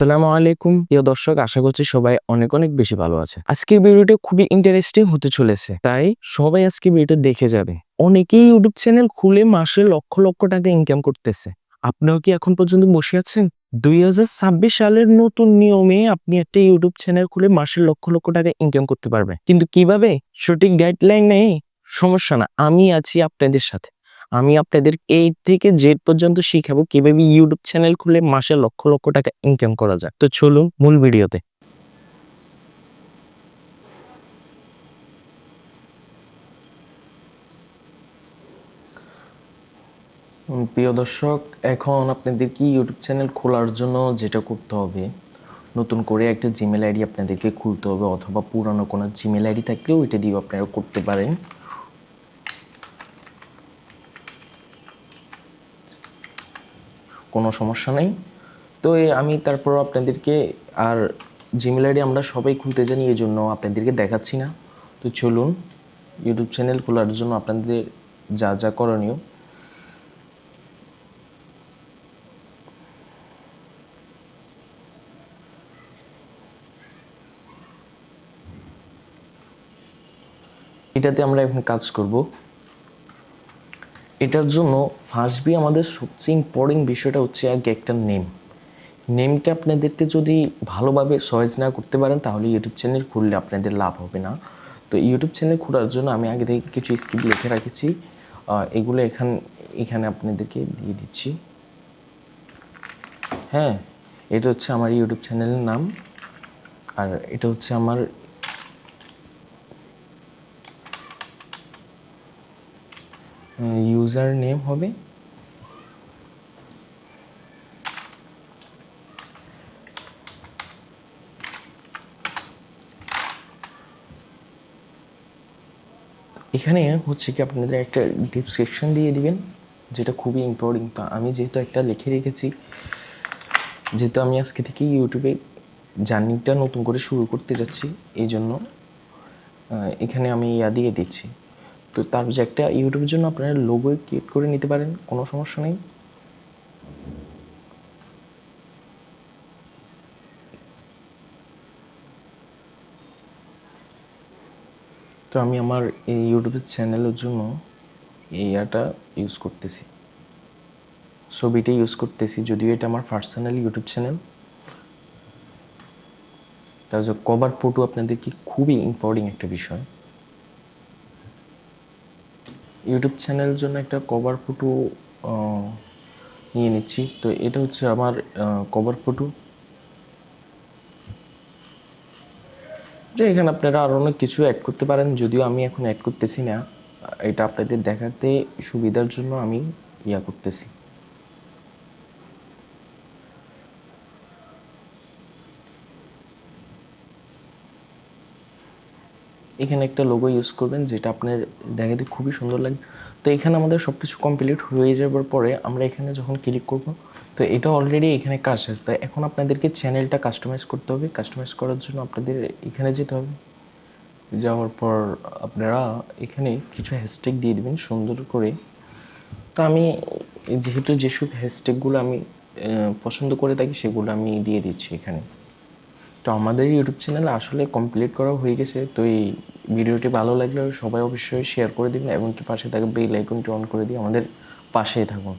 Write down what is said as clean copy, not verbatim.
আসসালামু আলাইকুম প্রিয় দর্শক, আশা করছি সবাই অনেক অনেক বেশি ভালো আছে। আজকের ভিডিওটা খুবই ইন্টারেস্টিং হতে চলেছে, তাই সবাই আজকে ভিডিওটা দেখে যাবে। অনেকেই ইউটিউব চ্যানেল খুলে মাসে লক্ষ লক্ষ টাকা ইনকাম করতেছে। আপনিও কি এখন পর্যন্ত বসে আছেন? 2026 সালের নতুন নিয়মে আপনি একটা ইউটিউব চ্যানেল খুলে মাসে লক্ষ লক্ষ টাকা ইনকাম করতে পারবেন, কিন্তু কিভাবে? সঠিক গাইডলাইন নেই, সমস্যা না, আমি আছি আপনাদের সাথে। আমি আপনাদের A থেকে Z পর্যন্ত শিখাবো কিভাবে ইউটিউব চ্যানেল খুলে মাসে লক্ষ লক্ষ টাকা ইনকাম করা যায়। তো চলুন মূল ভিডিওতে। প্রিয় দর্শক, এখন আপনাদেরকে ইউটিউব চ্যানেল খোলার জন্য যেটা করতে হবে, নতুন করে একটা জিমেল আইডি আপনাদেরকে খুলতে হবে, অথবা পুরানো কোনো জিমেল আইডি থাকলেও ওইটা দিয়ে আপনারা করতে পারেন। কোনো সমস্যা নেই। তো আমি তারপর আপনাদেরকে, আর জিমেল আইডি আমরা সবাই খুলতে জানি, এই জন্য আপনাদেরকে দেখাচ্ছি না। তো চলুন, ইউটিউব চ্যানেল খোলার জন্য আপনাদের যা যা করণীয়। এটাতে আমরা এখন কাজ করব। এটার জন্য ফার্স্টলি আমাদের সবচেয়ে ইম্পর্টেন্ট বিষয়টা হচ্ছে আগে একটা নেমটা আপনাদেরকে যদি ভালোভাবে সহজ না করতে পারেন, তাহলে ইউটিউব চ্যানেল খুললে আপনাদের লাভ হবে না। তো ইউটিউব চ্যানেল খোলার জন্য আমি আগে থেকে কিছু স্ক্রিপ্ট লিখে রেখেছি, এগুলো এখানে আপনাদেরকে দিয়ে দিচ্ছি। হ্যাঁ, এটা হচ্ছে আমার ইউটিউব চ্যানেলের নাম, আর এটা হচ্ছে আমার ইউজার নেম হবে। এখানে হচ্ছে কি আপনাদের একটা ডিসক্রিপশন দিয়ে দিবেন, যেটা খুবই ইম্পর্টেন্ট। তা আমি যেহেতু একটা লিখে রেখেছি, যেহেতু আমি আজকে থেকে ইউটিউবে জার্নিটা নতুন করে শুরু করতে যাচ্ছি, এই জন্য এখানে আমি দিয়ে দিচ্ছি। তো তার যে একটা ইউটিউবের জন্য আপনারা লোগো ক্রিয়েট করে নিতে পারেন, কোনো সমস্যা নেই। তো আমি আমার এই ইউটিউবের চ্যানেলের জন্য এই ইউজ করতেছি, ছবিটা ইউজ করতেছি, যদিও এটা আমার পার্সোনাল ইউটিউব চ্যানেল। তার যে কভার ফটো আপনাদেরকে খুবই ইম্পর্টেন্ট একটা বিষয়। ইউটিউব চ্যানেলের জন্য একটা কভার ফটো নিয়ে নিচ্ছি। তো এটা হচ্ছে আমার কভার ফটো, যে এখানে আপনারা আরও অনেক কিছু অ্যাড করতে পারেন, যদিও আমি এখন অ্যাড করতেছি না, এটা আপনাদের দেখাতে সুবিধার জন্য আমি করতেছি। এখানে একটা লোগো ইউজ করবেন, যেটা আপনার দেখাতে খুবই সুন্দর লাগে। তো এখানে আমাদের সব কিছু কমপ্লিট হয়ে যাওয়ার পরে আমরা এখানে যখন ক্লিক করব, তো এটা অলরেডি এখানে কাজ শেষ। তো এখন আপনাদেরকে চ্যানেলটা কাস্টমাইজ করতে হবে। কাস্টমাইজ করার জন্য আপনাদের এখানে যেতে হবে। যাওয়ার পর আপনারা এখানে কিছু হ্যাশট্যাগ দিয়ে দেবেন সুন্দর করে। তো আমি যেহেতু যেসব হ্যাশট্যাগুলো আমি পছন্দ করে থাকি, সেগুলো আমি দিয়ে দিচ্ছি এখানে। তো আমাদের ইউটিউব চ্যানেল আসলে কমপ্লিট করা হয়ে গেছে। তো এই ভিডিওটি ভালো লাগলে সবাই অবশ্যই শেয়ার করে দিবেন, এবং কি পাশে থাকা বেল আইকনটি অন করে দিয়ে আমাদের পাশেই থাকুন।